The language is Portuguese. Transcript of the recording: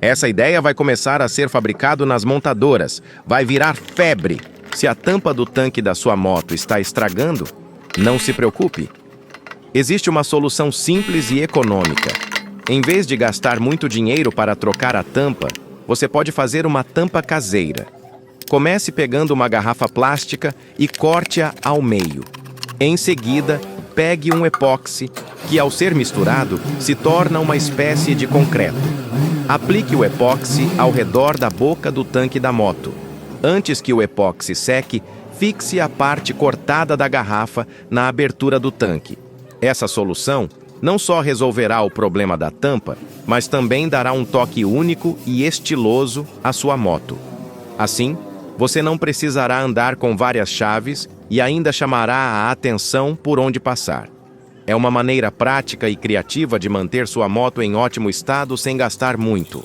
Essa ideia vai começar a ser fabricado nas montadoras, vai virar febre. Se a tampa do tanque da sua moto está estragando, não se preocupe. Existe uma solução simples e econômica. Em vez de gastar muito dinheiro para trocar a tampa, você pode fazer uma tampa caseira. Comece pegando uma garrafa plástica e corte-a ao meio. Em seguida, pegue um epóxi, que ao ser misturado, se torna uma espécie de concreto. Aplique o epóxi ao redor da boca do tanque da moto. Antes que o epóxi seque, fixe a parte cortada da garrafa na abertura do tanque. Essa solução não só resolverá o problema da tampa, mas também dará um toque único e estiloso à sua moto. Assim, você não precisará andar com várias chaves e ainda chamará a atenção por onde passar. É uma maneira prática e criativa de manter sua moto em ótimo estado sem gastar muito.